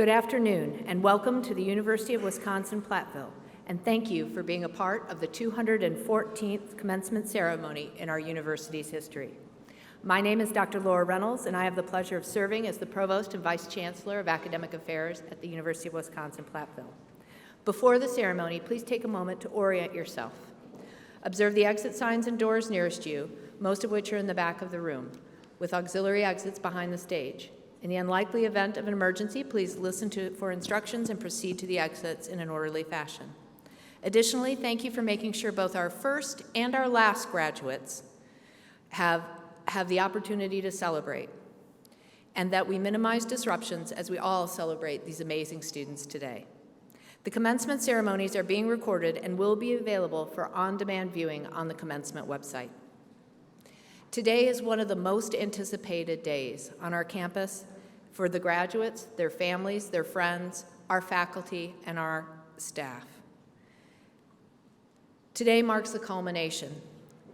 Good afternoon, and welcome to the University of Wisconsin-Platteville, and thank you for being a part of the 214th commencement ceremony in our university's history. My name is Dr. Laura Reynolds, and I have the pleasure of serving as the Provost and Vice Chancellor of Academic Affairs at the University of Wisconsin-Platteville. Before the ceremony, please take a moment to orient yourself. Observe the exit signs and doors nearest you, most of which are in the back of the room, with auxiliary exits behind the stage. In the unlikely event of an emergency, please listen for instructions and proceed to the exits in an orderly fashion. Additionally, thank you for making sure both our first and our last graduates have the opportunity to celebrate, and that we minimize disruptions as we all celebrate these amazing students today. The commencement ceremonies are being recorded and will be available for on-demand viewing on the commencement website. Today is one of the most anticipated days on our campus for the graduates, their families, their friends, our faculty, and our staff. Today marks the culmination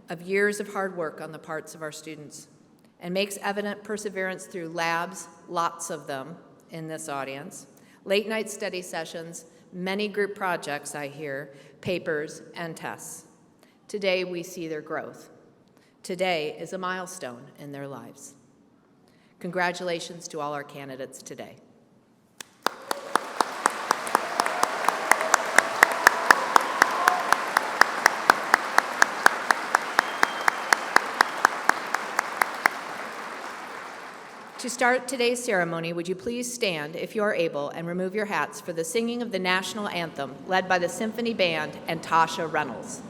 of years of hard work on the parts of our students and makes evident perseverance through labs, lots of them in this audience, late night study sessions, many group projects, I hear, papers, and tests. Today we see their growth. Today is a milestone in their lives. Congratulations to all our candidates today. To start today's ceremony, would you please stand, if you are able, and remove your hats for the singing of the national anthem led by the Symphony Band and Tasha Reynolds.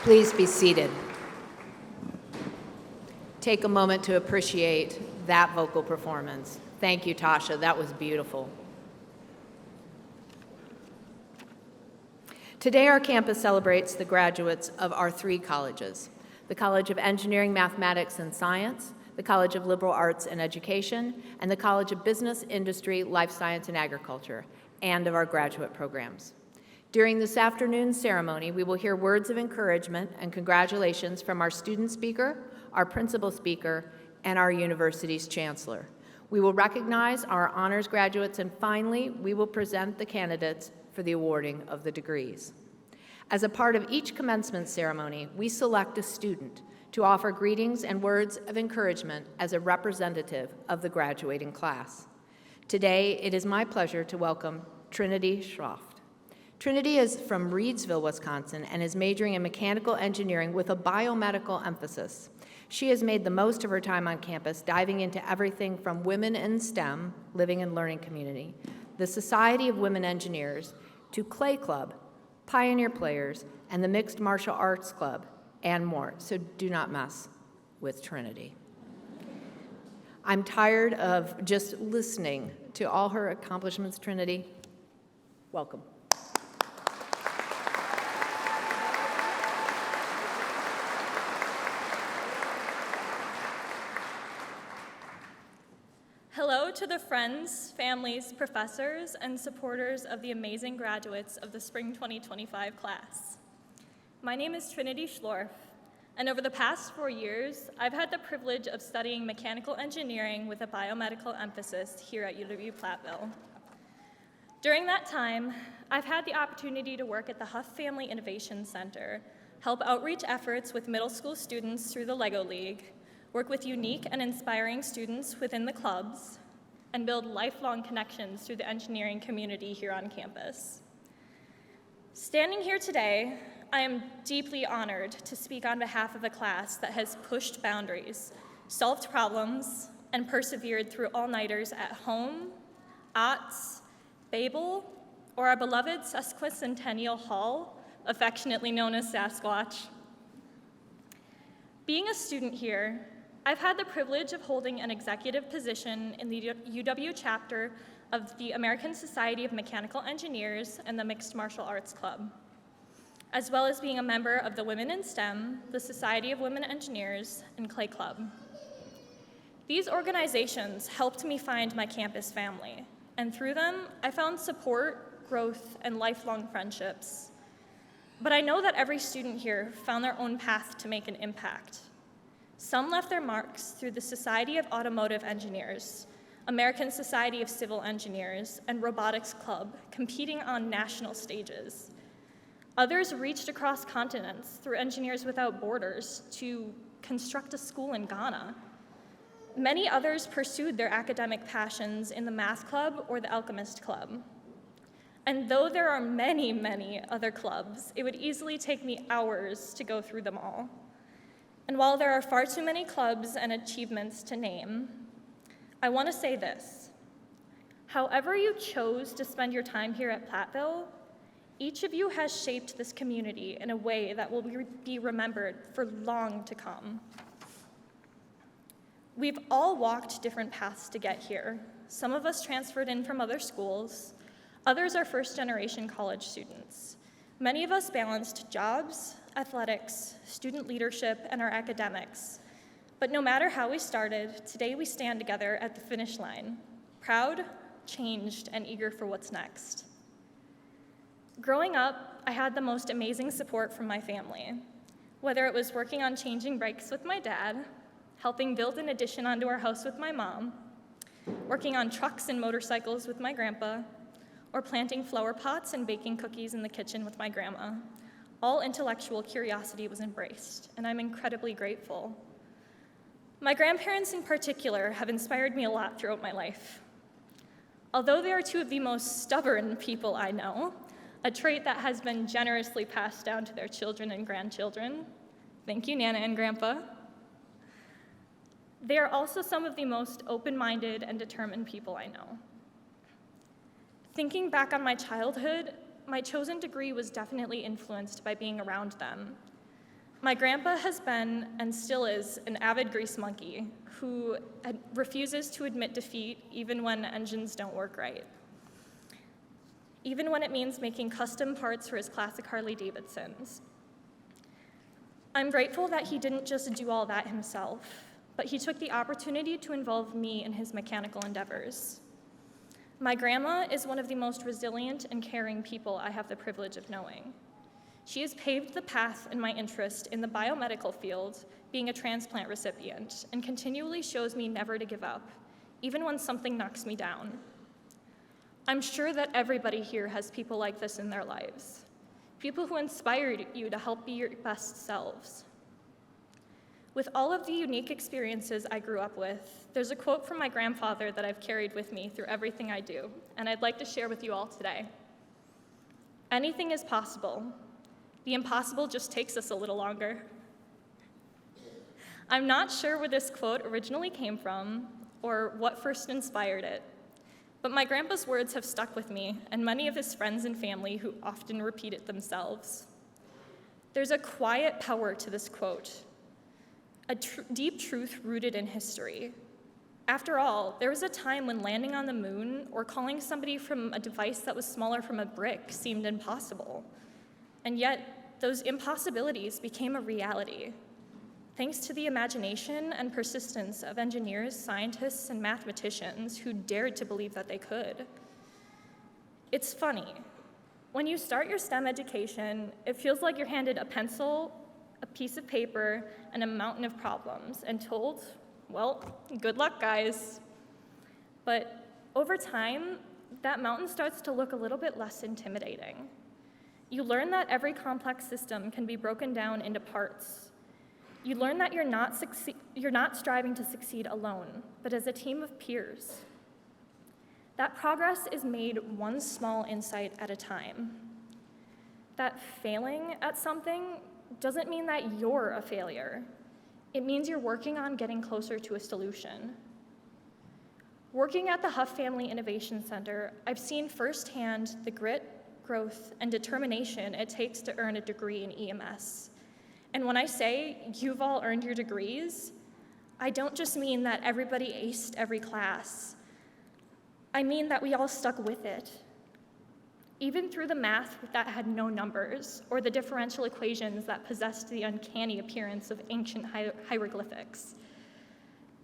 Please be seated. Take a moment to appreciate that vocal performance. Thank you, Tasha. That was beautiful. Today, our campus celebrates the graduates of our three colleges: the College of Engineering, Mathematics, and Science, the College of Liberal Arts and Education, and the College of Business, Industry, Life Science, and Agriculture, and of our graduate programs. During this afternoon's ceremony, we will hear words of encouragement and congratulations from our student speaker, our principal speaker, and our university's chancellor. We will recognize our honors graduates, and finally, we will present the candidates for the awarding of the degrees. As a part of each commencement ceremony, we select a student to offer greetings and words of encouragement as a representative of the graduating class. Today, it is my pleasure to welcome Trinity Schroff. Trinity is from Reedsville, Wisconsin, and is majoring in mechanical engineering with a biomedical emphasis. She has made the most of her time on campus, diving into everything from women in STEM, living and learning community, the Society of Women Engineers, to Clay Club, Pioneer Players, and the Mixed Martial Arts Club, and more. So do not mess with Trinity. I'm tired of just listening to all her accomplishments, Trinity. Welcome. Hello to the friends, families, professors, and supporters of the amazing graduates of the Spring 2025 class. My name is Trinity Schlorf, and over the past 4 years, I've had the privilege of studying mechanical engineering with a biomedical emphasis here at UW-Platteville. During that time, I've had the opportunity to work at the Huff Family Innovation Center, help outreach efforts with middle school students through the LEGO League, work with unique and inspiring students within the clubs, and build lifelong connections through the engineering community here on campus. Standing here today, I am deeply honored to speak on behalf of a class that has pushed boundaries, solved problems, and persevered through all-nighters at home, OTS, Babel, or our beloved sesquicentennial hall, affectionately known as Sasquatch. Being a student here, I've had the privilege of holding an executive position in the UW chapter of the American Society of Mechanical Engineers and the Mixed Martial Arts Club, as well as being a member of the Women in STEM, the Society of Women Engineers, and Clay Club. These organizations helped me find my campus family, and through them, I found support, growth, and lifelong friendships. But I know that every student here found their own path to make an impact. Some left their marks through the Society of Automotive Engineers, American Society of Civil Engineers, and Robotics Club, competing on national stages. Others reached across continents through Engineers Without Borders to construct a school in Ghana. Many others pursued their academic passions in the Math Club or the Alchemist Club. And though there are many, many other clubs, it would easily take me hours to go through them all. And while there are far too many clubs and achievements to name, I want to say this. However you chose to spend your time here at Platteville, each of you has shaped this community in a way that will be remembered for long to come. We've all walked different paths to get here. Some of us transferred in from other schools. Others are first-generation college students. Many of us balanced jobs, athletics, student leadership, and our academics. But no matter how we started, today we stand together at the finish line, proud, changed, and eager for what's next. Growing up, I had the most amazing support from my family, whether it was working on changing brakes with my dad, helping build an addition onto our house with my mom, working on trucks and motorcycles with my grandpa, or planting flower pots and baking cookies in the kitchen with my grandma. All intellectual curiosity was embraced, and I'm incredibly grateful. My grandparents in particular have inspired me a lot throughout my life. Although they are two of the most stubborn people I know, a trait that has been generously passed down to their children and grandchildren. Thank you, Nana and Grandpa. They are also some of the most open-minded and determined people I know. Thinking back on my childhood, my chosen degree was definitely influenced by being around them. My grandpa has been, and still is, an avid grease monkey who refuses to admit defeat even when engines don't work right, even when it means making custom parts for his classic Harley-Davidsons. I'm grateful that he didn't just do all that himself, but he took the opportunity to involve me in his mechanical endeavors. My grandma is one of the most resilient and caring people I have the privilege of knowing. She has paved the path in my interest in the biomedical field, being a transplant recipient, and continually shows me never to give up, even when something knocks me down. I'm sure that everybody here has people like this in their lives, people who inspire you to help be your best selves. With all of the unique experiences I grew up with, there's a quote from my grandfather that I've carried with me through everything I do, and I'd like to share with you all today. Anything is possible. The impossible just takes us a little longer. I'm not sure where this quote originally came from or what first inspired it, but my grandpa's words have stuck with me and many of his friends and family who often repeat it themselves. There's a quiet power to this quote, a deep truth rooted in history. After all, there was a time when landing on the moon or calling somebody from a device that was smaller from a brick seemed impossible. And yet, those impossibilities became a reality. thanks to the imagination and persistence of engineers, scientists, and mathematicians who dared to believe that they could. It's funny. When you start your STEM education, it feels like you're handed a pencil, a piece of paper, and a mountain of problems, and told, well, good luck, guys. But over time, that mountain starts to look a little bit less intimidating. You learn that every complex system can be broken down into parts. You learn that you're not striving to succeed alone, but as a team of peers. That progress is made one small insight at a time. That failing at something doesn't mean that you're a failure. It means you're working on getting closer to a solution. Working at the Huff Family Innovation Center, I've seen firsthand the grit, growth, and determination it takes to earn a degree in EMS. And when I say you've all earned your degrees, I don't just mean that everybody aced every class. I mean that we all stuck with it. Even through the math that had no numbers, or the differential equations that possessed the uncanny appearance of ancient hieroglyphics.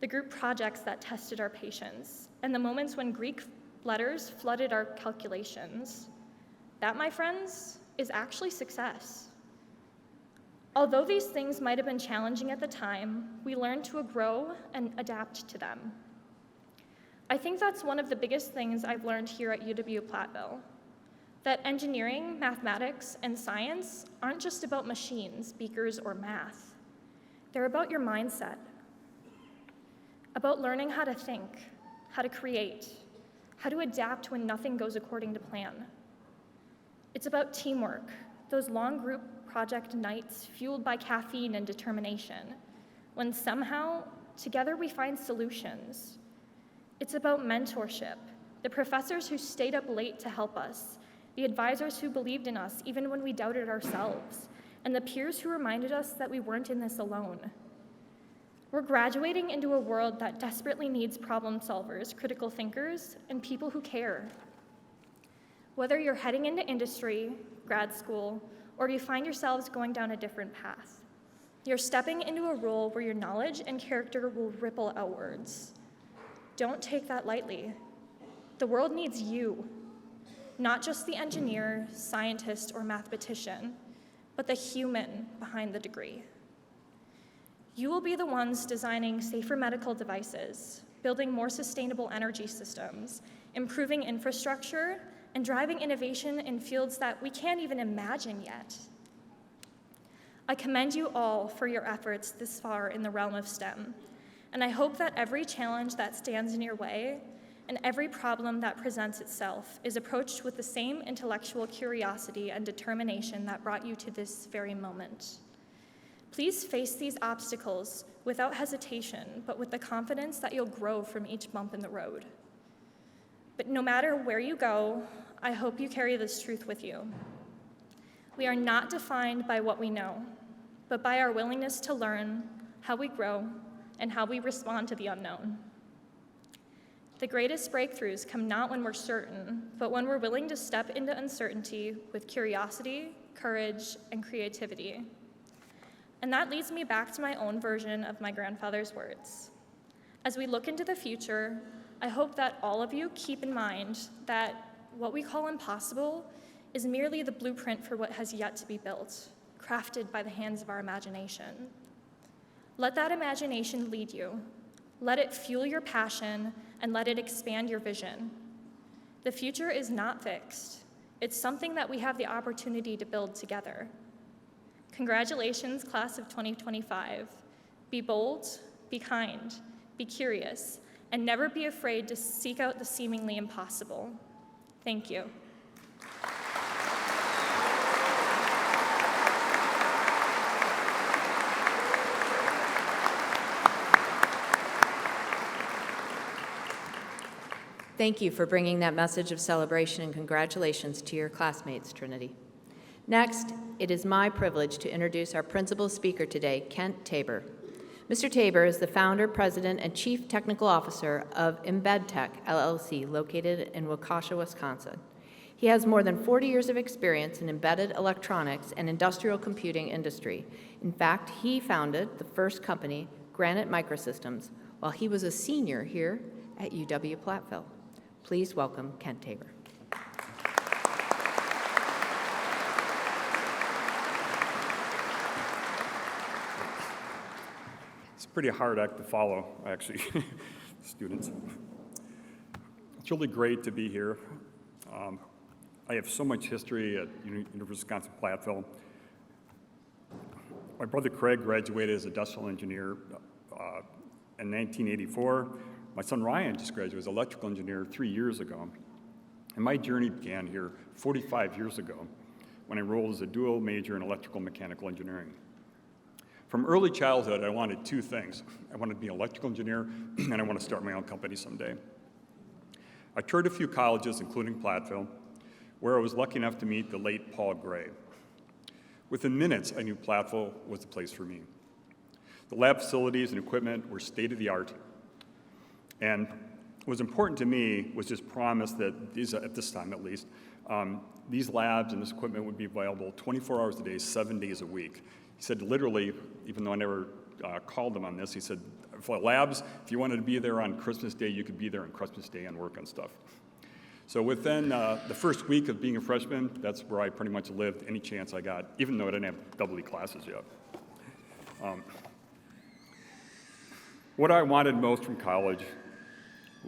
The group projects that tested our patience, and the moments when Greek letters flooded our calculations. That, my friends, is actually success. Although these things might have been challenging at the time, we learned to grow and adapt to them. I think that's one of the biggest things I've learned here at UW-Platteville, that engineering, mathematics, and science aren't just about machines, beakers, or math. They're about your mindset, about learning how to think, how to create, how to adapt when nothing goes according to plan. It's about teamwork, those long group project nights fueled by caffeine and determination, when somehow, together we find solutions. It's about mentorship, the professors who stayed up late to help us, the advisors who believed in us even when we doubted ourselves, and the peers who reminded us that we weren't in this alone. We're graduating into a world that desperately needs problem solvers, critical thinkers, and people who care. Whether you're heading into industry, grad school, or you find yourselves going down a different path, you're stepping into a role where your knowledge and character will ripple outwards. Don't take that lightly. The world needs you, not just the engineer, scientist, or mathematician, but the human behind the degree. You will be the ones designing safer medical devices, building more sustainable energy systems, improving infrastructure, and driving innovation in fields that we can't even imagine yet. I commend you all for your efforts this far in the realm of STEM, and I hope that every challenge that stands in your way and every problem that presents itself is approached with the same intellectual curiosity and determination that brought you to this very moment. Please face these obstacles without hesitation, but with the confidence that you'll grow from each bump in the road. But no matter where you go, I hope you carry this truth with you. We are not defined by what we know, but by our willingness to learn, how we grow, and how we respond to the unknown. The greatest breakthroughs come not when we're certain, but when we're willing to step into uncertainty with curiosity, courage, and creativity. And that leads me back to my own version of my grandfather's words. As we look into the future, I hope that all of you keep in mind that what we call impossible is merely the blueprint for what has yet to be built, crafted by the hands of our imagination. Let that imagination lead you. Let it fuel your passion, and let it expand your vision. The future is not fixed. It's something that we have the opportunity to build together. Congratulations, class of 2025. Be bold, be kind, be curious, and never be afraid to seek out the seemingly impossible. Thank you. Thank you for bringing that message of celebration and congratulations to your classmates, Trinity. Next, it is my privilege to introduce our principal speaker today, Kent Tabor. Mr. Tabor is the founder, president, and chief technical officer of EmbedTek, LLC, located in Waukesha, Wisconsin. He has more than 40 years of experience in embedded electronics and industrial computing industry. In fact, he founded the first company, Granite Microsystems, while he was a senior here at UW-Platteville. Please welcome Kent Tabor. It's a pretty hard act to follow, actually, students. It's really great to be here. I have so much history at University of Wisconsin-Platteville. My brother Craig graduated as a industrial engineer in 1984. My son Ryan just graduated as an electrical engineer 3 years ago. And my journey began here 45 years ago when I enrolled as a dual major in electrical mechanical engineering. From early childhood, I wanted two things. I wanted to be an electrical engineer, and I want to start my own company someday. I toured a few colleges, including Platteville, where I was lucky enough to meet the late Paul Gray. Within minutes, I knew Platteville was the place for me. The lab facilities and equipment were state-of-the-art, and what was important to me was just promise that these, at this time at least, these labs and this equipment would be available 24 hours a day, 7 days a week. He said literally, even though I never called him on this, he said, for labs, if you wanted to be there on Christmas Day, you could be there on Christmas Day and work on stuff. So within the first week of being a freshman, that's where I pretty much lived any chance I got, even though I didn't have double E classes yet. What I wanted most from college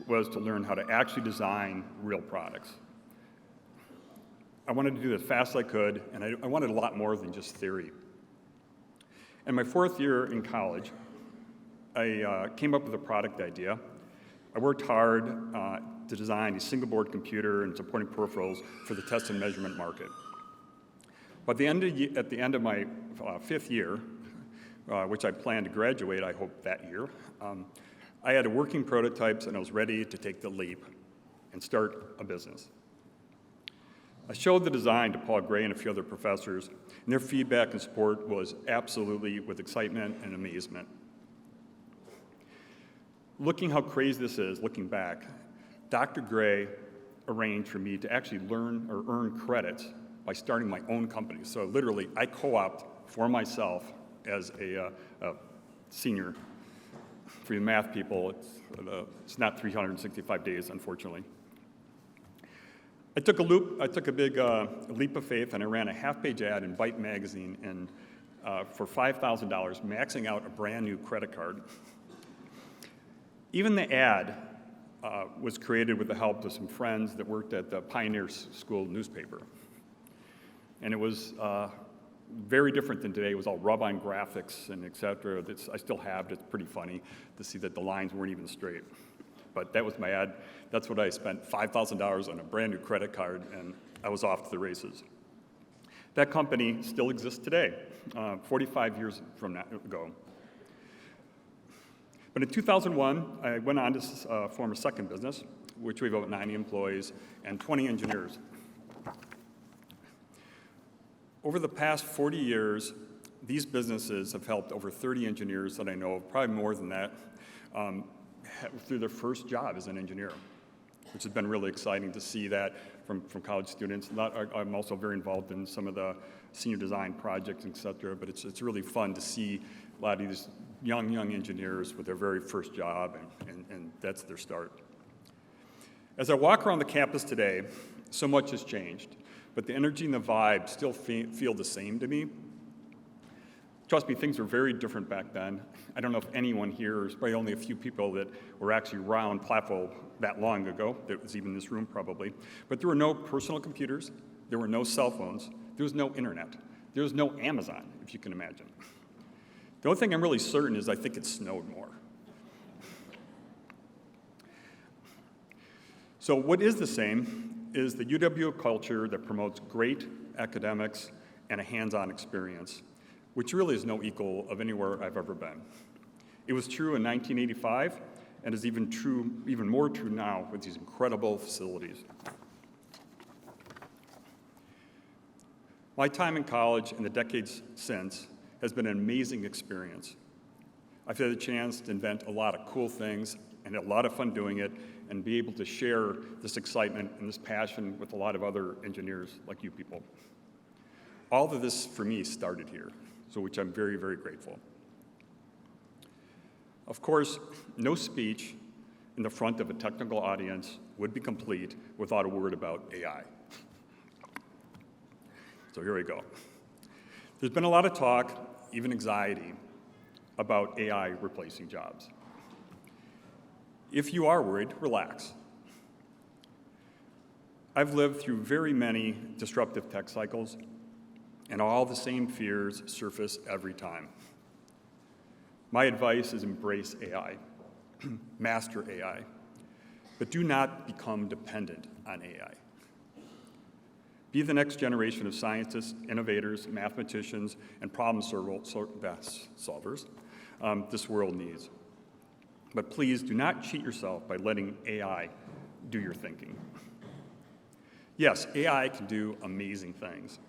was to learn how to actually design real products. I wanted to do it as fast as I could, and I wanted a lot more than just theory. In my fourth year in college, I came up with a product idea. I worked hard to design a single board computer and supporting peripherals for the test and measurement market. But at the end of my fifth year, which I plan to graduate, I hope, that year, I had working prototypes and I was ready to take the leap and start a business. I showed the design to Paul Gray and a few other professors, and their feedback and support was absolutely with excitement and amazement. Looking how crazy this is, looking back, Dr. Gray arranged for me to actually learn or earn credits by starting my own company. So literally, I co-opted for myself as a senior. For you math people, it's not 365 days, unfortunately. I took a big leap of faith, and I ran a half-page ad in Byte magazine for $5,000, maxing out a brand new credit card. Even the ad was created with the help of some friends that worked at the Pioneer School newspaper. And it was very different than today. It was all rub-on graphics and et cetera. I still have it. It's pretty funny to see that the lines weren't even straight. But that was my ad. That's what I spent, $5,000 on a brand new credit card, and I was off to the races. That company still exists today, 45 years from now ago. But in 2001, I went on to form a second business, which we have about 90 employees and 20 engineers. Over the past 40 years, these businesses have helped over 30 engineers that I know of, probably more than that, through their first job as an engineer, which has been really exciting to see that from college students. I'm also very involved in some of the senior design projects, et cetera, but it's really fun to see a lot of these young engineers with their very first job, and that's their start. As I walk around the campus today, so much has changed, but the energy and the vibe still feel the same to me. Trust me, things were very different back then. I don't know if anyone here, there's probably only a few people that were actually around Platteville that long ago. There was even in this room probably. But there were no personal computers. There were no cell phones. There was no internet. There was no Amazon, if you can imagine. The only thing I'm really certain is I think it snowed more. So what is the same is the UW culture that promotes great academics and a hands-on experience, which really is no equal of anywhere I've ever been. It was true in 1985, and is even more true now with these incredible facilities. My time in college and the decades since has been an amazing experience. I've had a chance to invent a lot of cool things and had a lot of fun doing it, and be able to share this excitement and this passion with a lot of other engineers like you people. All of this, for me, started here, so which I'm very, very grateful. Of course, no speech in the front of a technical audience would be complete without a word about AI. So here we go. There's been a lot of talk, even anxiety, about AI replacing jobs. If you are worried, relax. I've lived through very many disruptive tech cycles, and all the same fears surface every time. My advice is embrace AI, master AI, but do not become dependent on AI. Be the next generation of scientists, innovators, mathematicians, and problem solvers this world needs. But please do not cheat yourself by letting AI do your thinking. Yes, AI can do amazing things,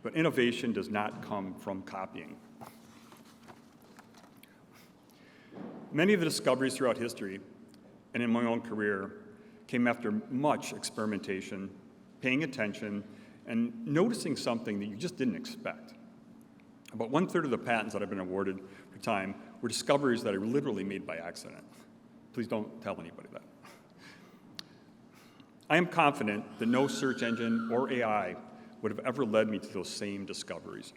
but innovation does not come from copying. Many of the discoveries throughout history and in my own career came after much experimentation, paying attention, and noticing something that you just didn't expect. About 1/3 of the patents that I've been awarded for time were discoveries that I literally made by accident. Please don't tell anybody that. I am confident that no search engine or AI would have ever led me to those same discoveries.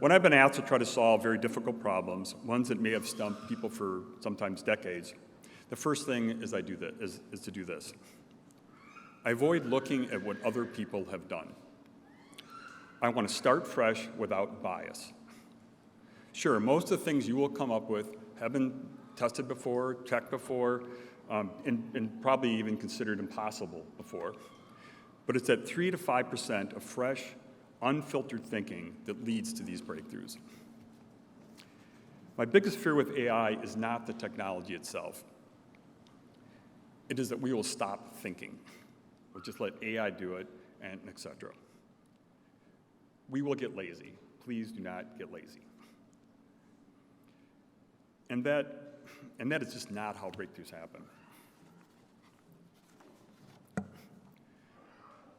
When I've been asked to try to solve very difficult problems, ones that may have stumped people for sometimes decades, the first thing is to do this. I avoid looking at what other people have done. I want to start fresh without bias. Sure, most of the things you will come up with have been tested before, checked before, and probably even considered impossible before. But it's that 3 to 5% of fresh, unfiltered thinking that leads to these breakthroughs. My biggest fear with AI is not the technology itself. It is that we will stop thinking. We'll just let AI do it, and et cetera. We will get lazy. Please do not get lazy. And that is just not how breakthroughs happen.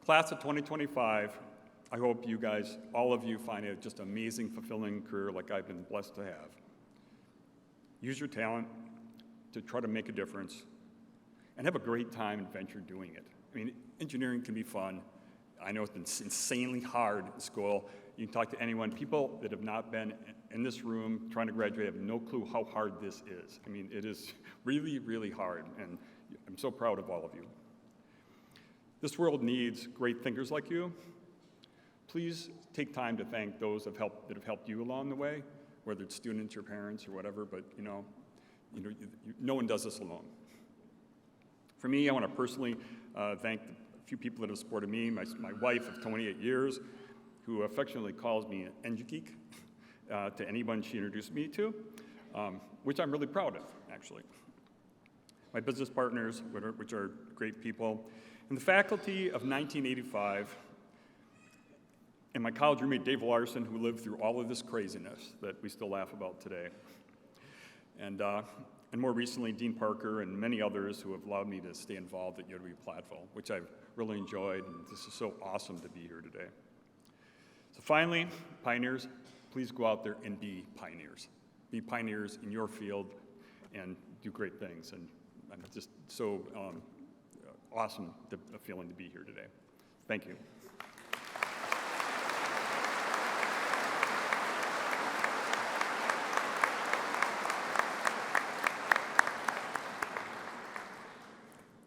Class of 2025, I hope you guys, all of you, find it just an amazing, fulfilling career like I've been blessed to have. Use your talent to try to make a difference and have a great time and adventure doing it. I mean, engineering can be fun. I know it's insanely hard in school. You can talk to anyone. People that have not been in this room trying to graduate have no clue how hard this is. I mean, it is really, really hard, and I'm so proud of all of you. This world needs great thinkers like you. Please take time to thank those that have helped you along the way, whether it's students or parents or whatever, but no one does this alone. For me, I want to personally thank the few people that have supported me, my wife of 28 years, who affectionately calls me an EngGeek to anyone she introduced me to, which I'm really proud of, actually. My business partners, which are great people, and the faculty of 1985, and my college roommate, Dave Larson, who lived through all of this craziness that we still laugh about today. And more recently, Dean Parker and many others who have allowed me to stay involved at UW-Platteville, which I've really enjoyed, and this is so awesome to be here today. So finally, pioneers, please go out there and be pioneers. Be pioneers in your field and do great things. And I'm just so awesome feeling to be here today. Thank you.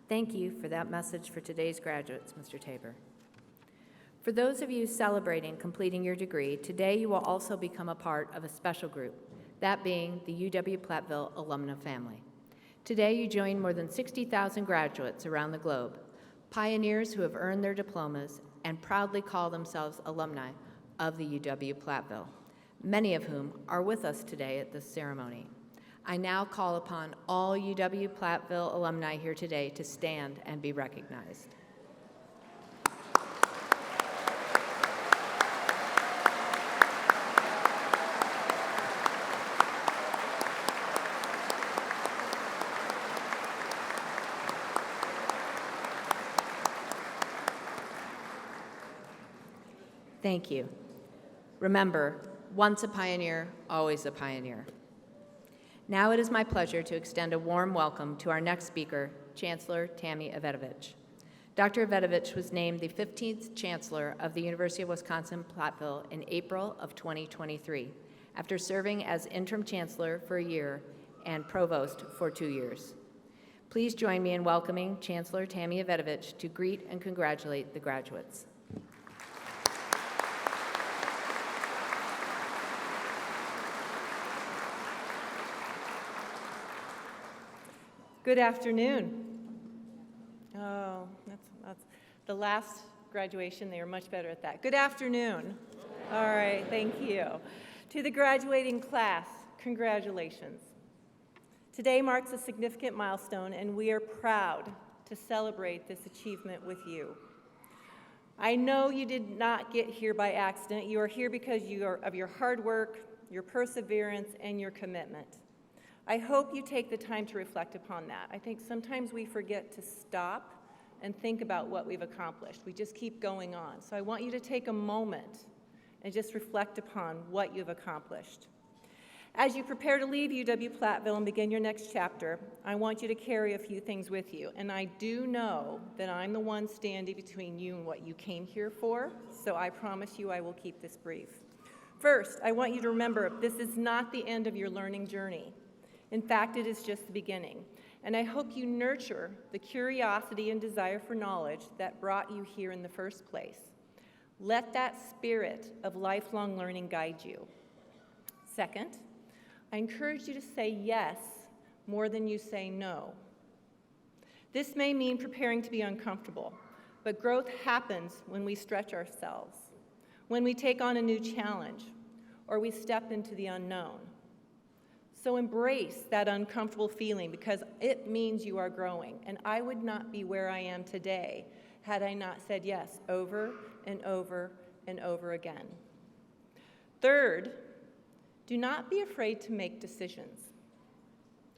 Thank you for that message for today's graduates, Mr. Tabor. For those of you celebrating completing your degree, today you will also become a part of a special group, that being the UW-Platteville alumna family. Today you join more than 60,000 graduates around the globe, pioneers who have earned their diplomas and proudly call themselves alumni of the UW-Platteville, many of whom are with us today at this ceremony. I now call upon all UW-Platteville alumni here today to stand and be recognized. Thank you. Remember, once a pioneer, always a pioneer. Now it is my pleasure to extend a warm welcome to our next speaker, Chancellor Tammy Evetovich. Dr. Evetovich was named the 15th Chancellor of the University of Wisconsin-Platteville in April of 2023, after serving as interim Chancellor for a year and Provost for 2 years. Please join me in welcoming Chancellor Tammy Evetovich to greet and congratulate the graduates. Good afternoon. Oh, that's the last graduation. They were much better at that. Good afternoon. All right, thank you. To the graduating class, congratulations. Today marks a significant milestone, and we are proud to celebrate this achievement with you. I know you did not get here by accident. You are here because of your hard work, your perseverance, and your commitment. I hope you take the time to reflect upon that. I think sometimes we forget to stop and think about what we've accomplished. We just keep going on. So I want you to take a moment and just reflect upon what you've accomplished. As you prepare to leave UW-Platteville and begin your next chapter, I want you to carry a few things with you. And I do know that I'm the one standing between you and what you came here for, so I promise you I will keep this brief. First, I want you to remember this is not the end of your learning journey. In fact, it is just the beginning. And I hope you nurture the curiosity and desire for knowledge that brought you here in the first place. Let that spirit of lifelong learning guide you. Second, I encourage you to say yes more than you say no. This may mean preparing to be uncomfortable, but growth happens when we stretch ourselves, when we take on a new challenge, or we step into the unknown. So embrace that uncomfortable feeling because it means you are growing. And I would not be where I am today had I not said yes over and over and over again. Third, do not be afraid to make decisions.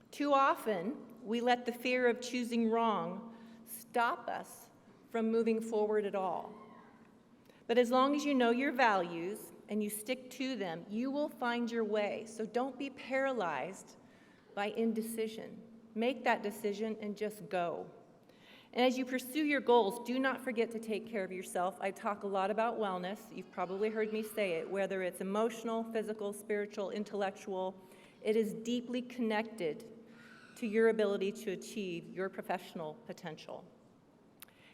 Too often, we let the fear of choosing wrong stop us from moving forward at all. But as long as you know your values and you stick to them, you will find your way. So don't be paralyzed by indecision. Make that decision and just go. And as you pursue your goals, do not forget to take care of yourself. I talk a lot about wellness. You've probably heard me say it, whether it's emotional, physical, spiritual, intellectual. It is deeply connected to your ability to achieve your professional potential.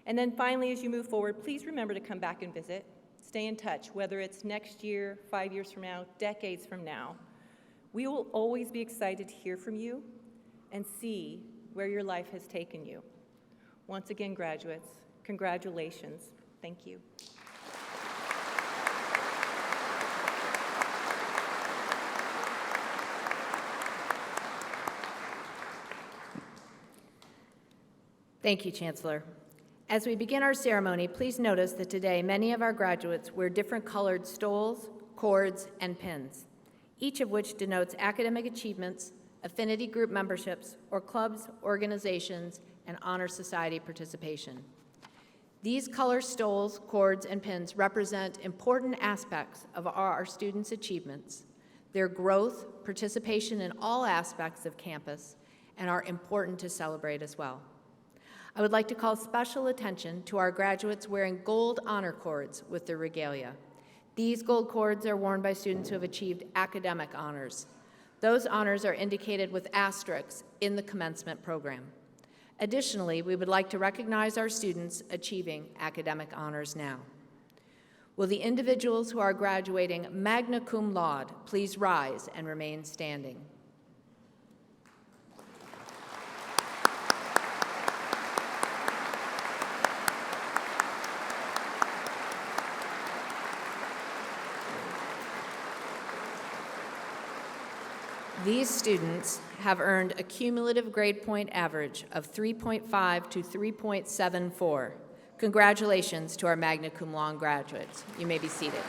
And then finally, as you move forward, please remember to come back and visit. Stay in touch, whether it's next year, 5 years from now, decades from now. We will always be excited to hear from you and see where your life has taken you. Once again, graduates, congratulations. Thank you. Thank you, Chancellor. As we begin our ceremony, please notice that today many of our graduates wear different colored stoles, cords, and pins, each of which denotes academic achievements, affinity group memberships, or clubs, organizations, and honor society participation. These color stoles, cords, and pins represent important aspects of our students' achievements, their growth, participation in all aspects of campus, and are important to celebrate as well. I would like to call special attention to our graduates wearing gold honor cords with their regalia. These gold cords are worn by students who have achieved academic honors. Those honors are indicated with asterisks in the commencement program. Additionally, we would like to recognize our students achieving academic honors now. Will the individuals who are graduating magna cum laude please rise and remain standing? These students have earned a cumulative grade point average of 3.5 to 3.74. Congratulations to our magna cum laude graduates. You may be seated.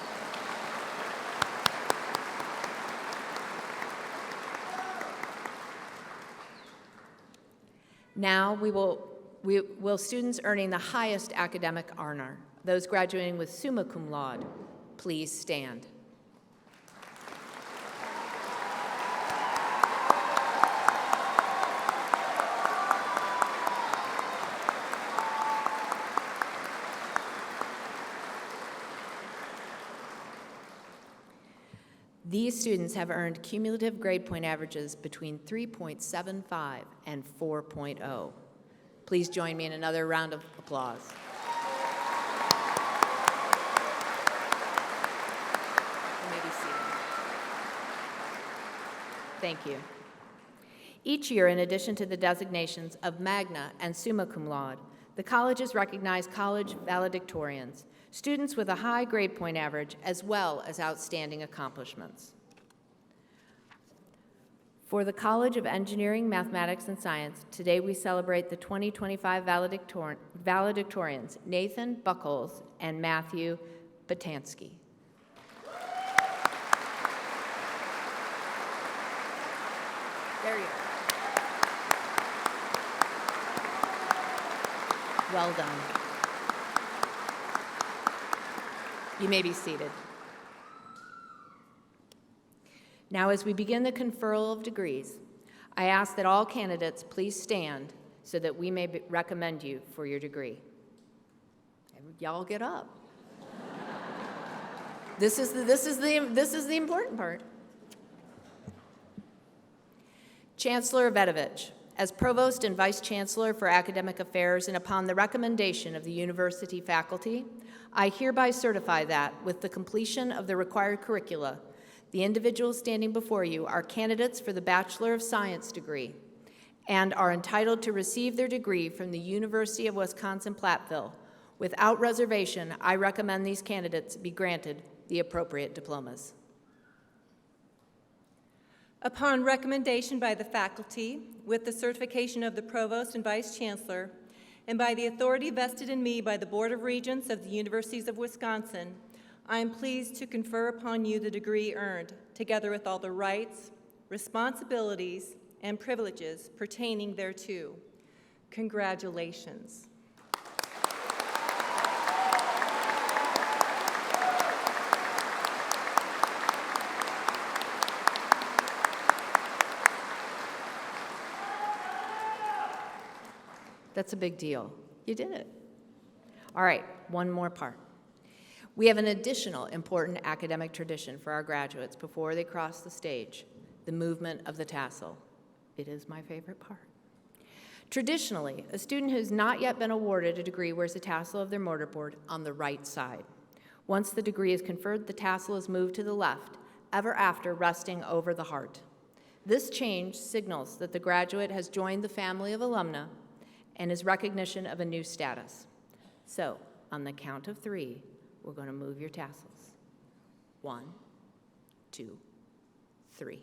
Now will students earning the highest academic honor, those graduating with summa cum laude, please stand. These students have earned cumulative grade point averages between 3.75 and 4.0. Please join me in another round of applause. You may be seated. Thank you. Each year, in addition to the designations of magna and summa cum laude, the colleges recognize college valedictorians, students with a high grade point average, as well as outstanding accomplishments. For the College of Engineering, Mathematics, and Science, today we celebrate the 2025 valedictorians, Nathan Buckles and Matthew Batansky. There you go. Well done. You may be seated. Now, as we begin the conferral of degrees, I ask that all candidates please stand so that we may recommend you for your degree. Y'all get up. This is the important part. Chancellor Evetovich, as Provost and Vice Chancellor for Academic Affairs and upon the recommendation of the university faculty, I hereby certify that, with the completion of the required curricula, the individuals standing before you are candidates for the Bachelor of Science degree and are entitled to receive their degree from the University of Wisconsin-Platteville. Without reservation, I recommend these candidates be granted the appropriate diplomas. Upon recommendation by the faculty, with the certification of the Provost and Vice Chancellor, and by the authority vested in me by the Board of Regents of the Universities of Wisconsin, I am pleased to confer upon you the degree earned, together with all the rights, responsibilities, and privileges pertaining thereto. Congratulations. That's a big deal. You did it. All right, one more part. We have an additional important academic tradition for our graduates before they cross the stage, the movement of the tassel. It is my favorite part. Traditionally, a student who has not yet been awarded a degree wears the tassel of their mortarboard on the right side. Once the degree is conferred, the tassel is moved to the left, ever after resting over the heart. This change signals that the graduate has joined the family of alumna and is recognition of a new status. So, on the count of 3, we're going to move your tassels. 1, 2, 3.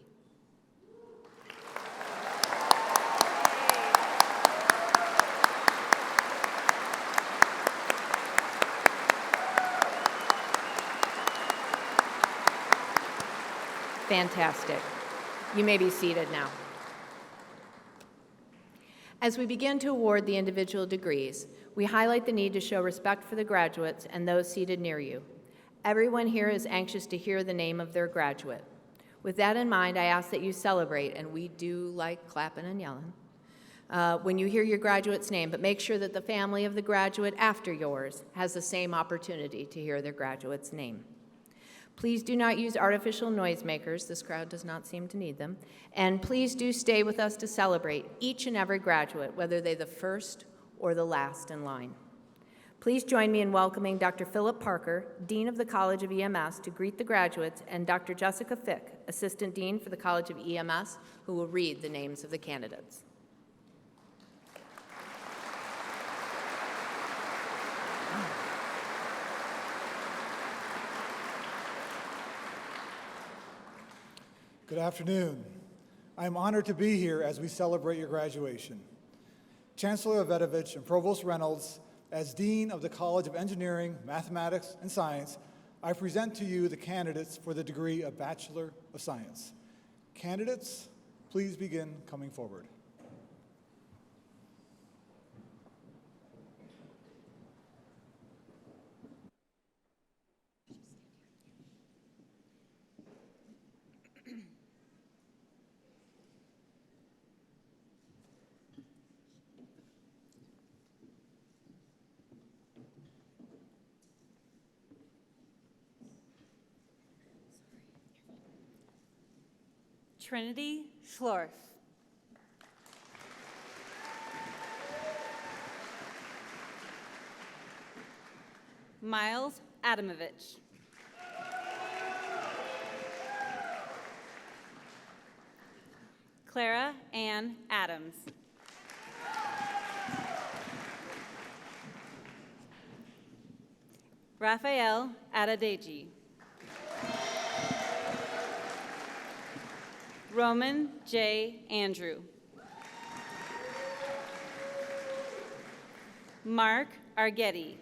Fantastic. You may be seated now. As we begin to award the individual degrees, we highlight the need to show respect for the graduates and those seated near you. Everyone here is anxious to hear the name of their graduate. With that in mind, I ask that you celebrate, and we do like clapping and yelling, when you hear your graduate's name, but make sure that the family of the graduate after yours has the same opportunity to hear their graduate's name. Please do not use artificial noisemakers. This crowd does not seem to need them. And please do stay with us to celebrate each and every graduate, whether they're the first or the last in line. Please join me in welcoming Dr. Philip Parker, Dean of the College of EMS, to greet the graduates, and Dr. Jessica Fick, Assistant Dean for the College of EMS, who will read the names of the candidates. Good afternoon. I am honored to be here as we celebrate your graduation. Chancellor Evetovich and Provost Reynolds, as Dean of the College of Engineering, Mathematics, and Science, I present to you the candidates for the degree of Bachelor of Science. Candidates, please begin coming forward. Trinity Schlorf. Miles Adamovich. Clara Ann Adams. Raphael Adedeji. Roman J. Andrew. Mark Argetti.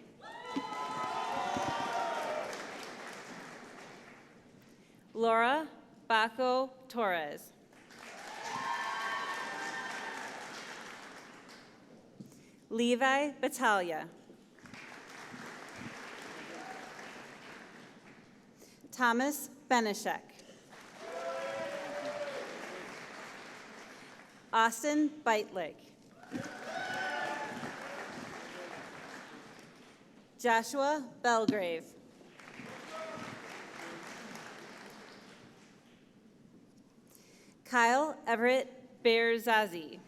Laura Baco Torres. Levi Battaglia. Thomas Benishek. Austin Beitlig. Joshua Belgrave. Kyle Everett Bearzazi.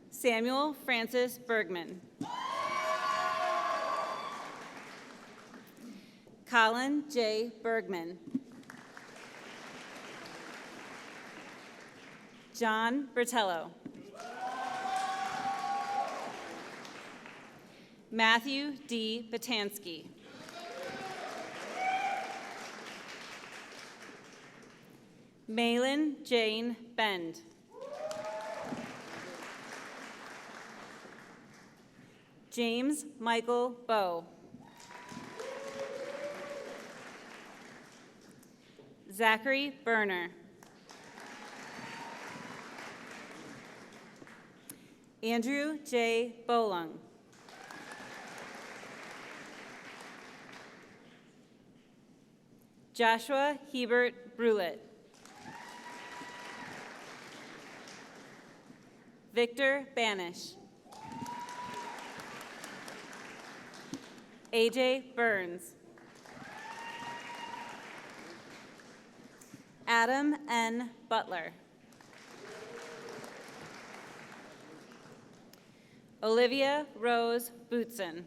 Samuel Francis Bergman. Colin J. Bergman. John Bertello. Matthew D. Batansky. Malin Jane Bend. James Michael Bowe. Zachary Berner. Andrew J. Bolung. Joshua Hebert Brulett. Victor Banish. AJ Burns. Adam N. Butler. Olivia Rose Bootson.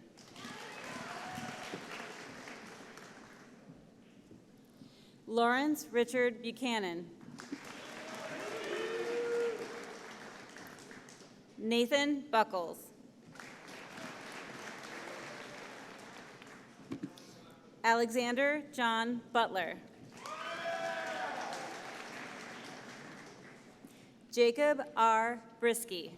Lawrence Richard Buchanan. Nathan Buckles. Alexander John Butler. Jacob R. Brisky.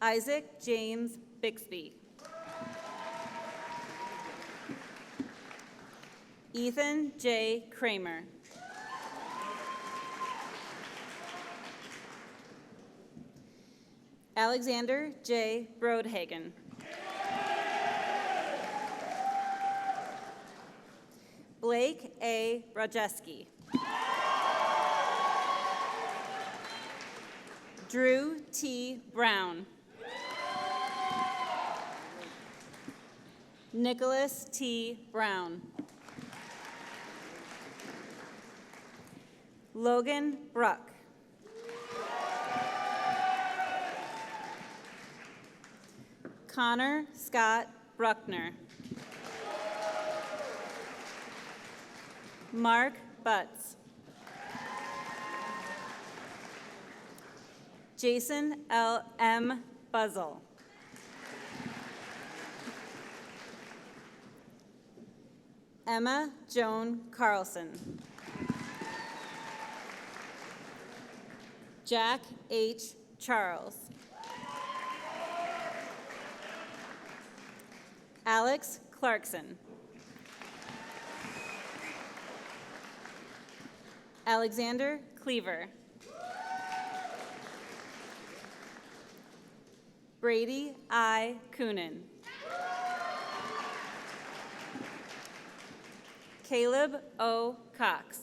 Isaac James Bixby. Ethan J. Kramer. Alexander J. Brodhagen. Blake A. Rajeski. Drew T. Brown. Nicholas T. Brown. Logan Bruck. Connor Scott Bruckner. Mark Butts. Jason L. M. Buzzle. Emma Joan Carlson. Jack H. Charles. Alex Clarkson. Alexander Cleaver. Brady I. Coonan. Caleb O. Cox.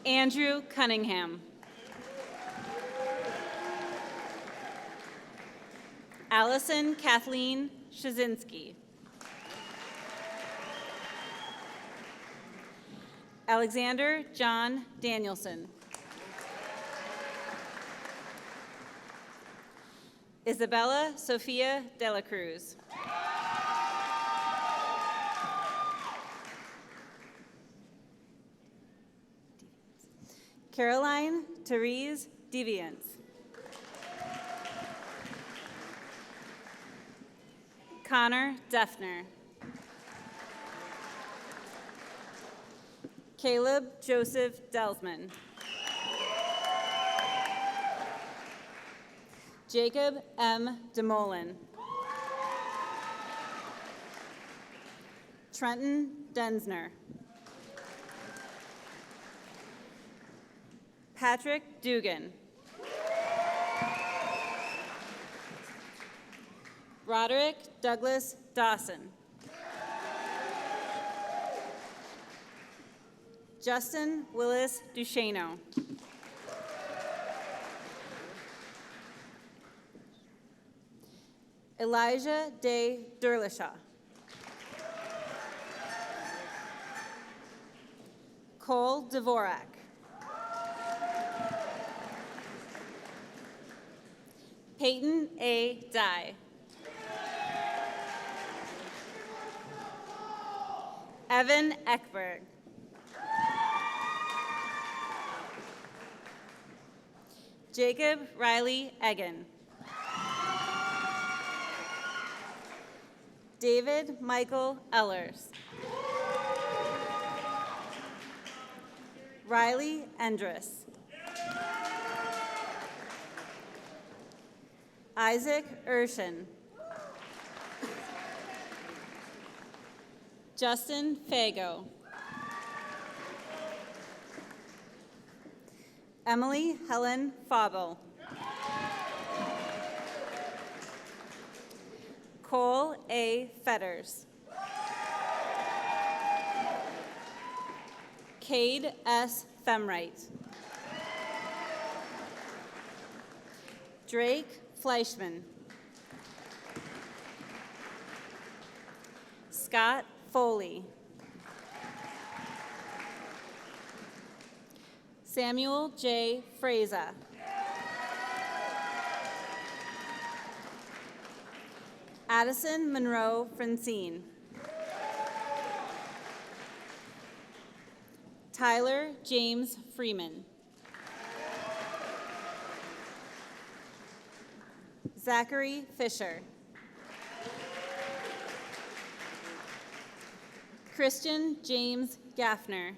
Andrew Cunningham. Allison Kathleen Shazinski. Alexander John Danielson. Isabella Sofia de la Cruz. Caroline Therese Deviance. Connor Defner. Caleb Joseph Delsman. Jacob M. DeMolin. Trenton Densner. Patrick Dugan. Roderick Douglas Dawson. Justin Willis Duchesneau. Elijah Day Derlishaw. Cole Dvorak. Peyton A. Dye. Evan Eckberg. Jacob Riley Egan. David Michael Ellers. Riley Endress. Isaac Urshan. Justin Fago. Emily Helen Fauble. Cole A. Fetters. Cade S. Femright. Drake Fleischman. Scott Foley. Samuel J. Fraza. Addison Monroe Francine. Tyler James Freeman. Zachary Fisher. Christian James Gaffner.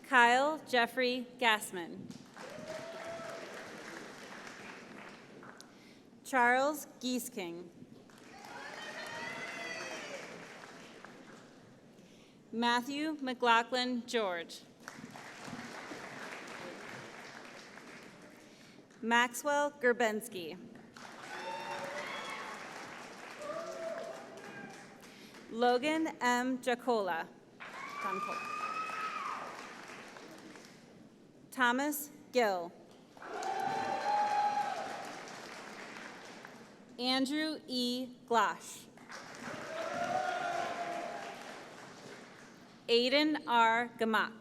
Kyle Jeffrey Gassman. Charles Giesking. Matthew McLaughlin George. Maxwell Gerbensky. Logan M. Jacola. Thomas Gill. Andrew E. Glosh. Aiden R. Gamak.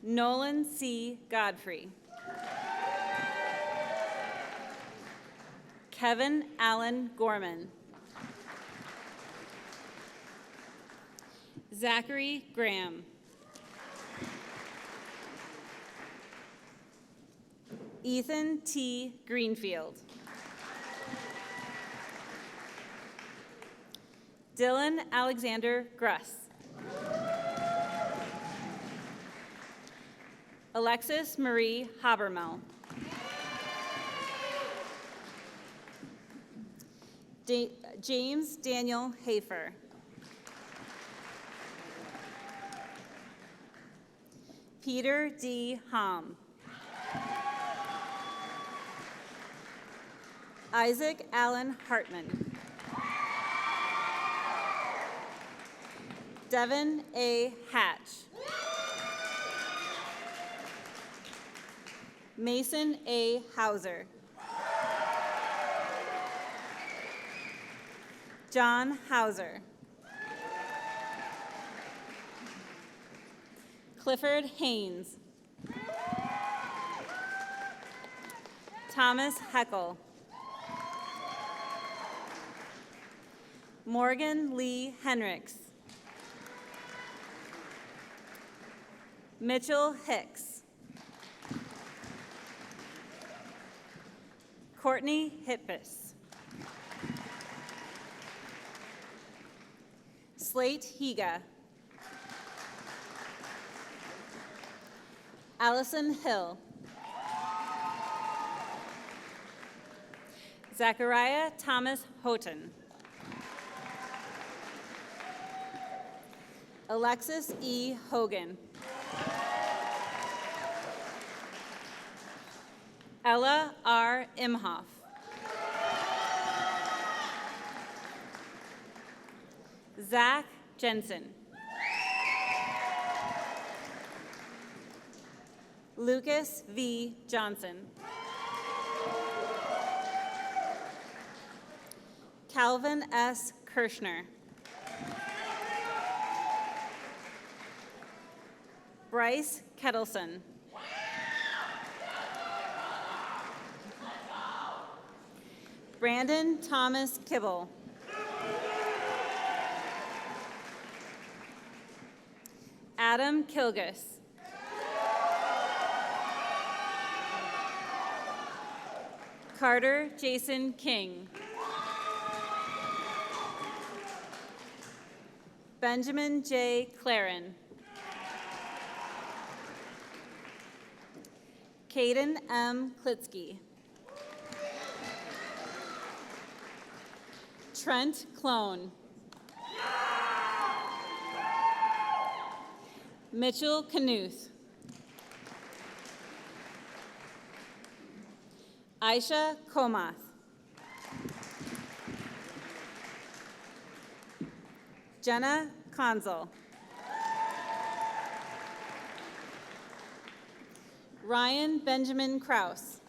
Nolan C. Godfrey. Kevin Allen Gorman. Zachary Graham. Ethan T. Greenfield. Dylan Alexander Gruss. Alexis Marie Habermel. James Daniel Hafer. Peter D. Hom. Isaac Allen Hartman. Devin A. Hatch. Mason A. Hauser. John Hauser. Clifford Haynes. Thomas Heckel. Morgan Lee Henricks. Mitchell Hicks. Courtney Hippis. Slate Higa. Allison Hill. Zachariah Thomas Houghton. Alexis E. Hogan. Ella R. Imhoff. Zach Jensen. Lucas V. Johnson. Calvin S. Kirschner. Bryce Kettleson. Brandon Thomas Kibble. Adam Kilgus. Carter Jason King. Benjamin J. Claren. Caden M. Klitsky. Trent Clone. Mitchell Knuth. Aisha Komath. Jenna Conzel. Ryan Benjamin Kraus.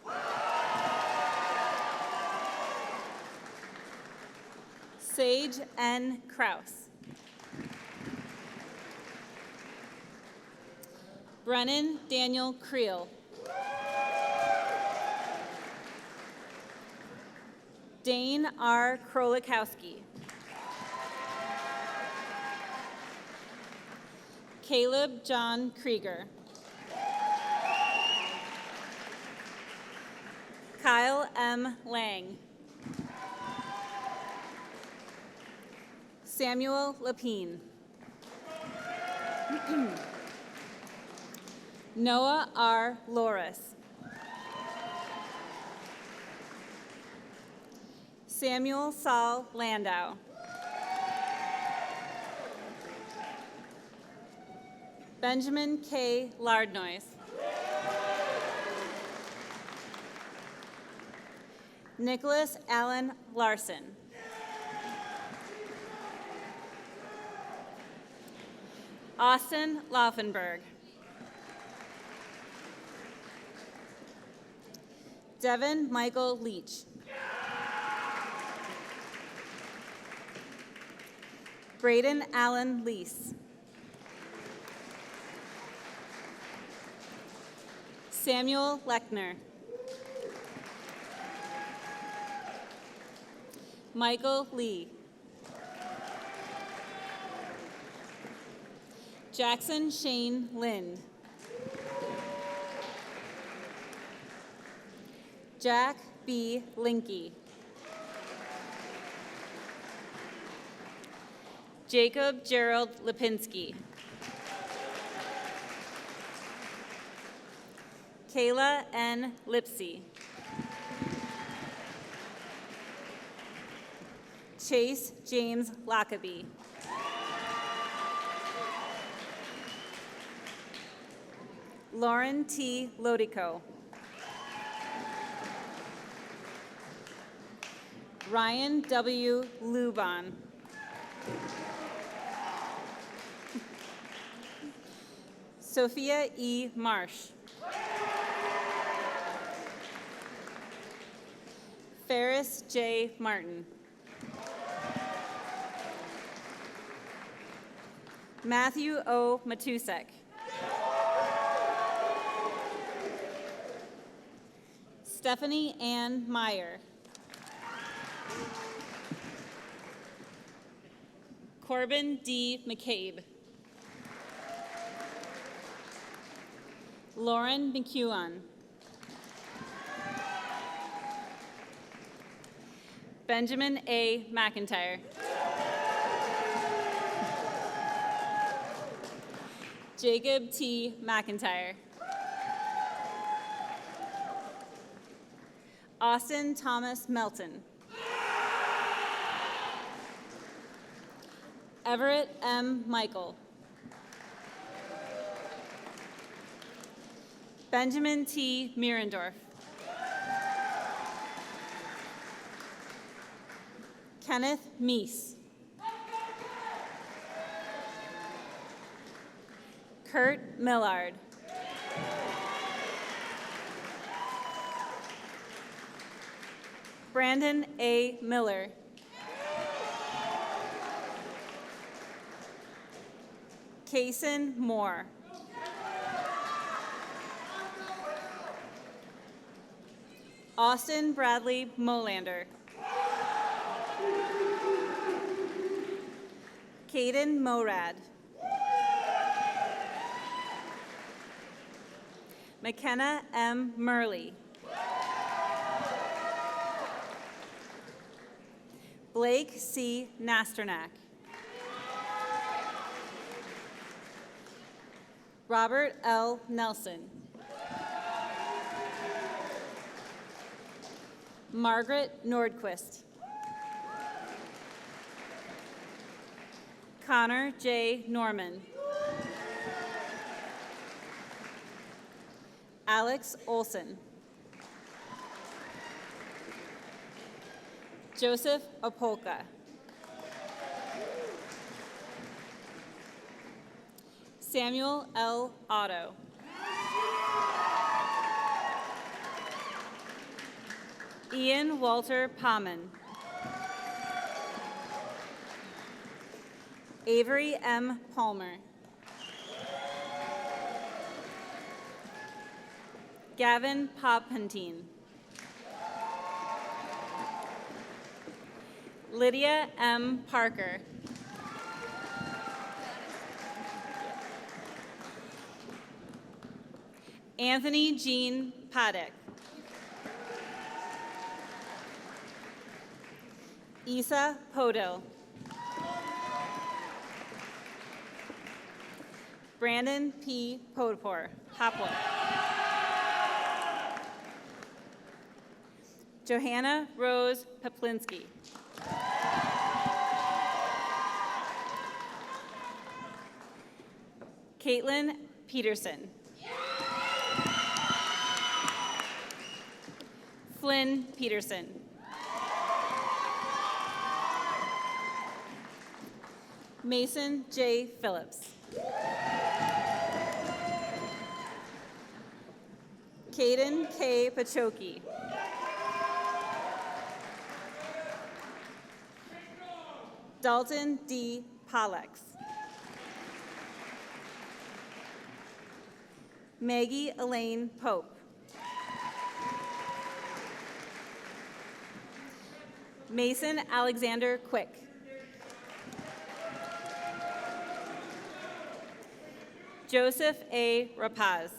Sage N. Kraus. Brennan Daniel Creel. Dane R. Krolikowski. Caleb John Krieger. Kyle M. Lang. Samuel Lapine. Noah R. Loris. Samuel Saul Landau. Benjamin K. Lardnois. Nicholas Allen Larson. Austin Laufenberg. Devin Michael Leach. Braden Allen Lease. Samuel Lechner. Michael Lee. Jackson Shane Lind. Jack B. Linky. Jacob Gerald Lipinski. Kayla N. Lipsy. Chase James Lockaby. Lauren T. Lodico. Ryan W. Luban. Sophia E. Marsh. Ferris J. Martin. Matthew O. Matusek. Stephanie Ann Meyer. Corbin D. McCabe. Lauren McEwen. Benjamin A. McIntyre. Jacob T. McIntyre. Austin Thomas Melton. Everett M. Michael. Benjamin T. Mierendorf. Kenneth Meese. Kurt Millard. Brandon A. Miller. Kaysen Moore. Austin Bradley Molander. Caden Morad. McKenna M. Murley. Blake C. Nasternak. Robert L. Nelson. Margaret Nordquist. Connor J. Norman. Alex Olson. Joseph Opolka. Samuel L. Otto. Ian Walter Poman. Avery M. Palmer. Gavin Popentine. Lydia M. Parker. Anthony Jean Paddock. Isa Podil. Brandon P. Podpor. Hopwood. Johanna Rose Peplinski. Caitlin Peterson. Flynn Peterson. Mason J. Phillips. Caden K. Pachoki. Dalton D. Pollex. Maggie Elaine Pope. Mason Alexander Quick. Joseph A. Rapaz.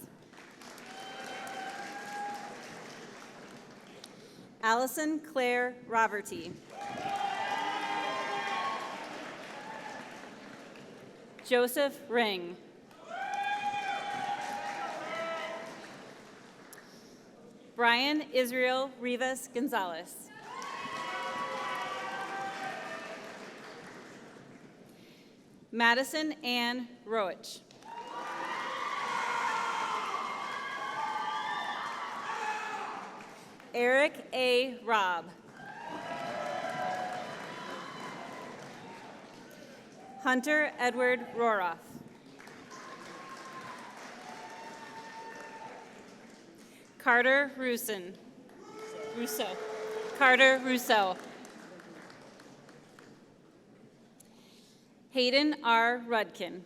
Allison Claire Roberty. Joseph Ring. Brian Israel Rivas Gonzalez. Madison Ann Roach. Eric A. Robb. Hunter Edward Roroff. Carter Russo. Carter Rousseau. Hayden R. Rudkin.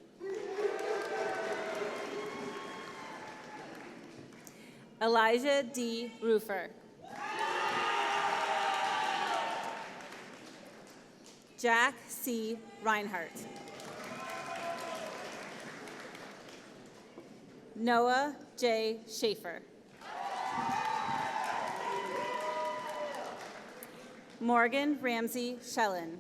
Elijah D. Roofer. Jack C. Reinhardt. Noah J. Schaefer. Morgan Ramsey Shellen.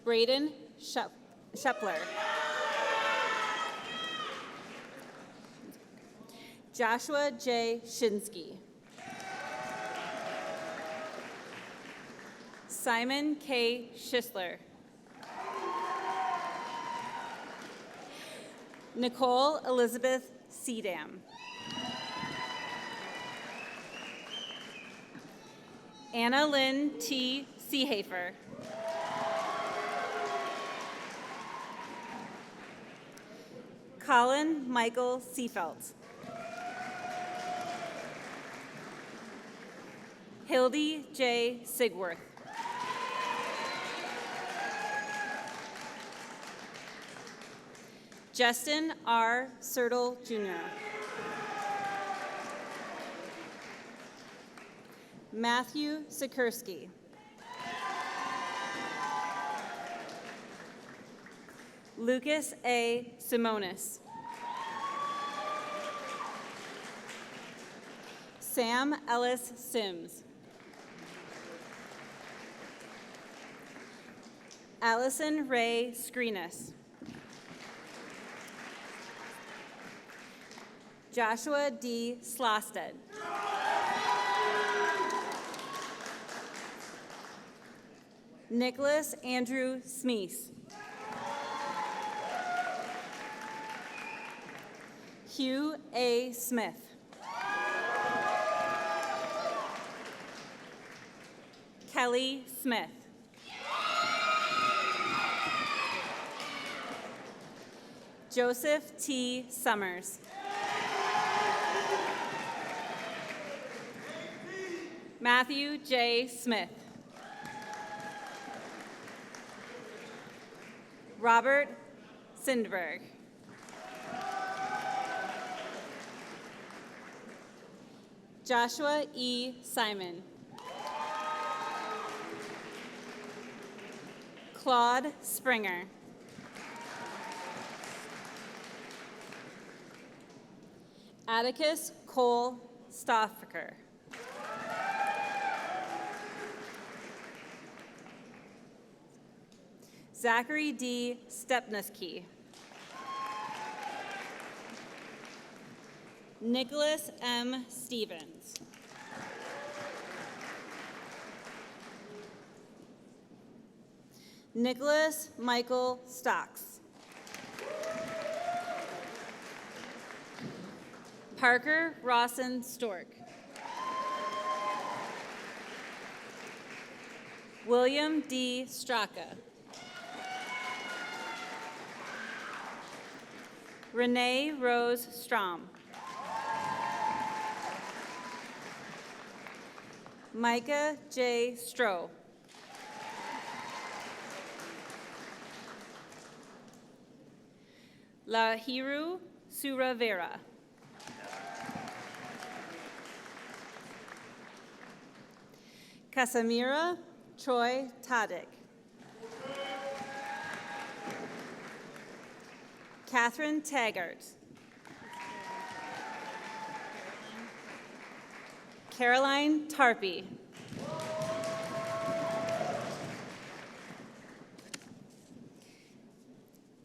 Braden Shepler. Joshua J. Shinsky. Simon K. Schisler. Nicole Elizabeth Seedam. Anna Lynn T. Seehafer. Colin Michael Seafelt. Hildy J. Sigworth. Justin R. Sertle, Jr. Matthew Sikorsky. Lucas A. Simonis. Sam Ellis Sims. Allison Ray Screenis. Joshua D. Slosted. Nicholas Andrew Smeese. Hugh A. Smith. Kelly Smith. Joseph T. Summers. Matthew J. Smith. Robert Sindberg. Joshua E. Simon. Claude Springer. Atticus Cole Stoffaker. Zachary D. Stepniski. Nicholas M. Stevens. Nicholas Michael Stocks. Parker Rawson Stork. William D. Straka. Renee Rose Strom. Micah J. Stroh. Lahiru Suravera. Casamira Troy Tadic. Catherine Taggart. Caroline Tarpey.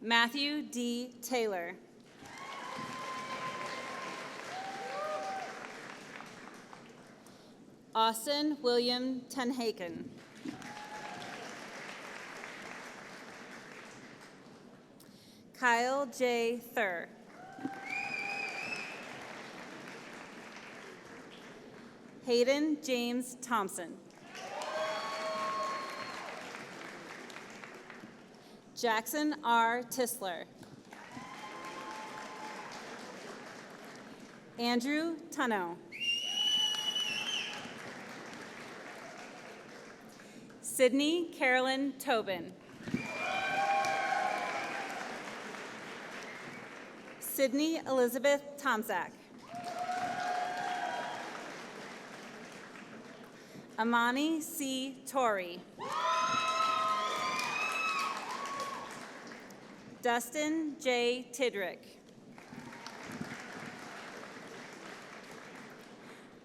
Matthew D. Taylor. Austin William Tenhaken. Kyle J. Thur. Hayden James Thompson. Jackson R. Tisler. Andrew Tunno. Sydney Carolyn Tobin. Sydney Elizabeth Tomczak. Amani C. Torrey. Dustin J. Tidrick.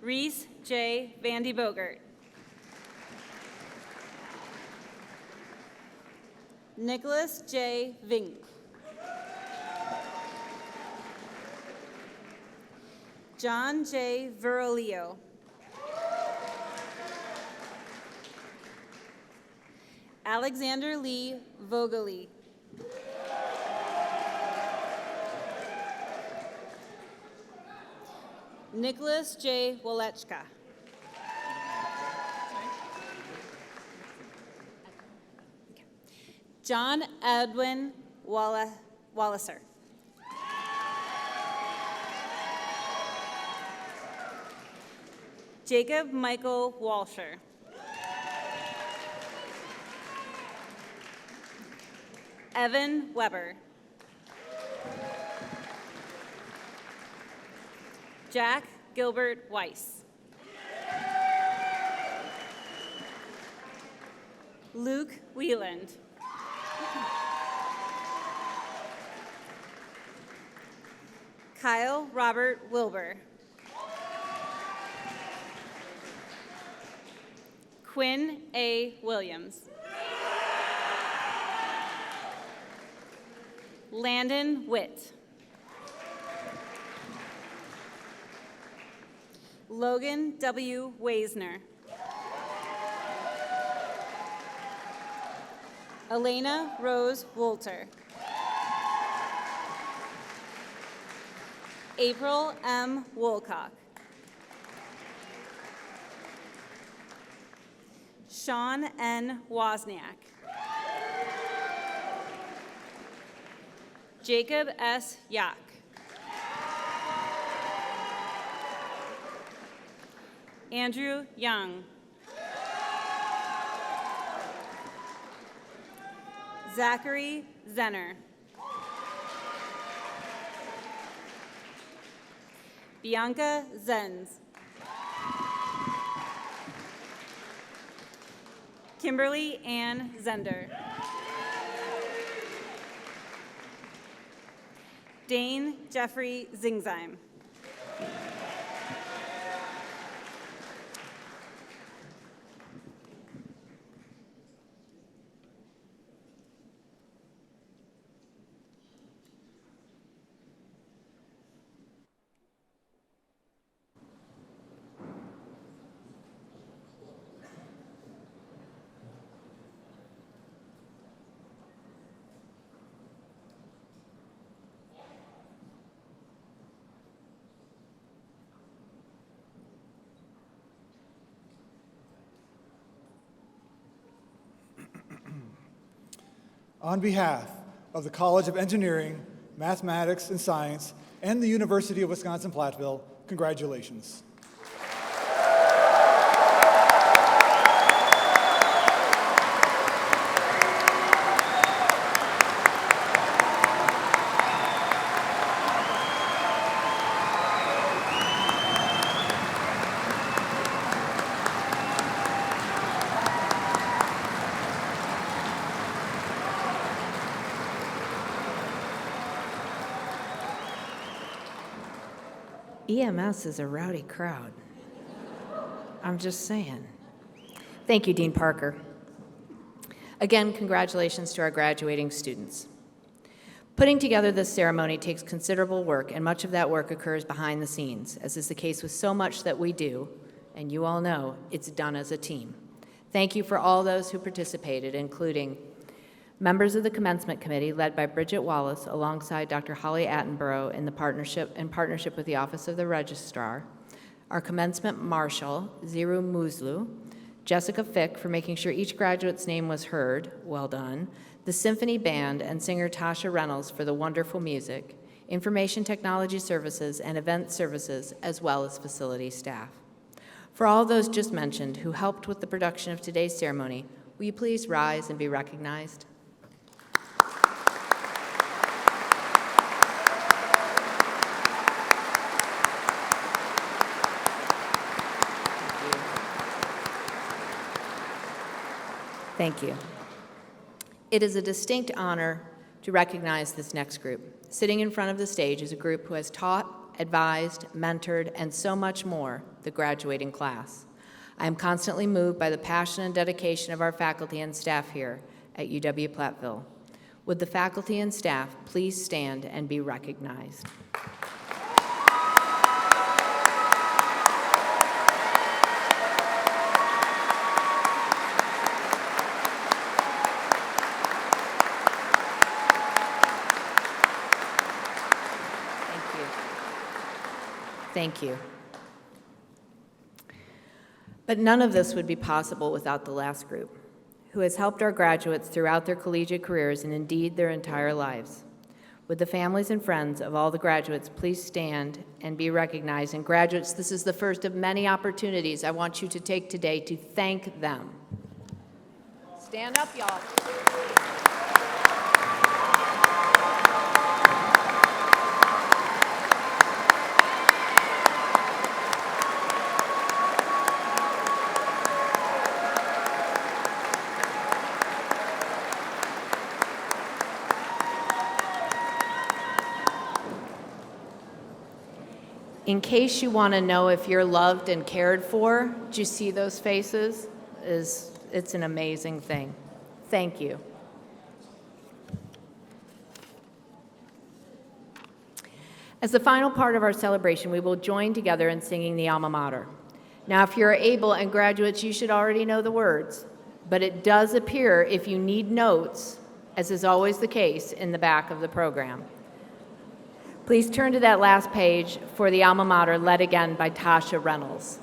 Reese J. Vandy Bogert. Nicholas J. Vink. John J. Verolio. Alexander Lee Vogeli. Nicholas J. Wolechka. John Edwin Walliser. Jacob Michael Walsher. Evan Weber. Jack Gilbert Weiss. Luke Wieland. Kyle Robert Wilbur. Quinn A. Williams. Landon Witt. Logan W. Weisner. Elena Rose Wolter. April M. Woolcock. Sean N. Wozniak. Jacob S. Yak. Andrew Young. Zachary Zenner. Bianca Zenz. Kimberly Ann Zender. Dane Jeffrey Zingzheim. On behalf of the College of Engineering, Mathematics, and Science, and the University of Wisconsin-Platteville, congratulations. EMS is a rowdy crowd. I'm just saying. Thank you, Dean Parker. Again, congratulations to our graduating students. Putting together this ceremony takes considerable work, and much of that work occurs behind the scenes, as is the case with so much that we do, and you all know it's done as a team. Thank you for all those who participated, including members of the Commencement Committee, led by Bridget Wallace, alongside Dr. Holly Attenborough in partnership with the Office of the Registrar, our Commencement Marshal, Zehra Muslu, Jessica Fick for making sure each graduate's name was heard, well done, the Symphony Band, and singer Tasha Reynolds for the wonderful music, information technology services, and event services, as well as facility staff. For all those just mentioned who helped with the production of today's ceremony, will you please rise and be recognized? Thank you. It is a distinct honor to recognize this next group. Sitting in front of the stage is a group who has taught, advised, mentored, and so much more the graduating class. I am constantly moved by the passion and dedication of our faculty and staff here at UW-Platteville. Would the faculty and staff please stand and be recognized? Thank you. But none of this would be possible without the last group, who has helped our graduates throughout their collegiate careers and indeed their entire lives. Would the families and friends of all the graduates please stand and be recognized? And graduates, this is the first of many opportunities I want you to take today to thank them. Stand up, y'all. In case you want to know if you're loved and cared for, do you see those faces? It's an amazing thing. Thank you. As the final part of our celebration, we will join together in singing the alma mater. Now, if you're able, and graduates, you should already know the words, but it does appear if you need notes, as is always the case, in the back of the program. Please turn to that last page for the alma mater, led again by Tasha Reynolds.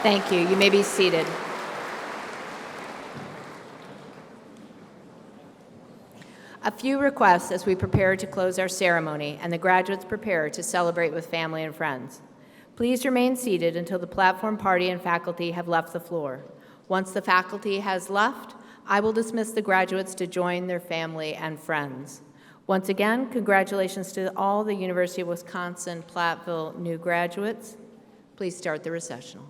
Thank you. You may be seated. A few requests as we prepare to close our ceremony and the graduates prepare to celebrate with family and friends. Please remain seated until the platform party and faculty have left the floor. Once the faculty has left, I will dismiss the graduates to join their family and friends. Once again, congratulations to all the University of Wisconsin-Platteville new graduates. Please start the recessional.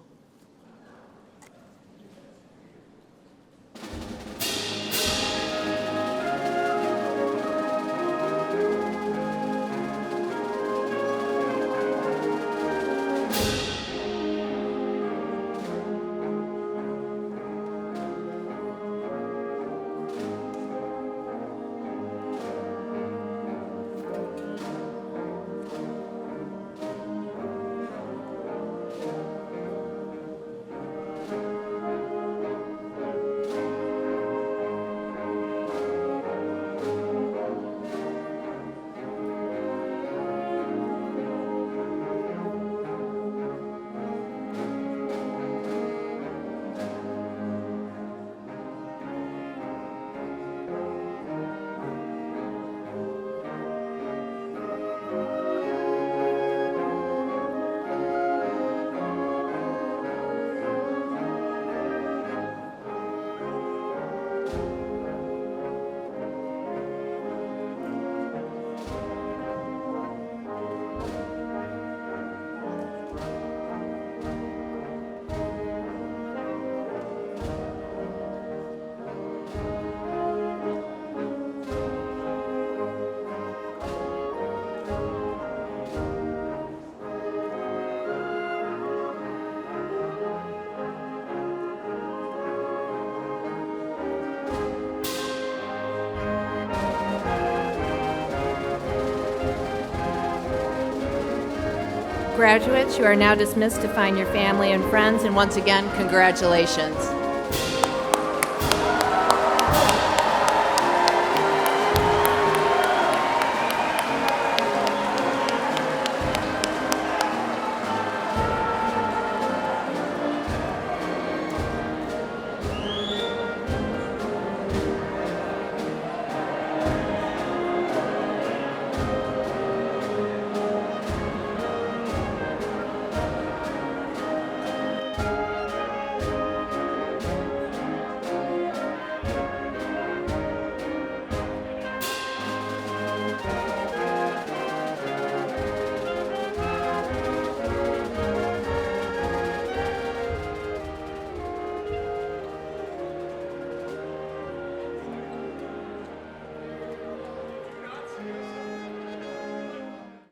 Graduates, you are now dismissed to find your family and friends, and once again, congratulations.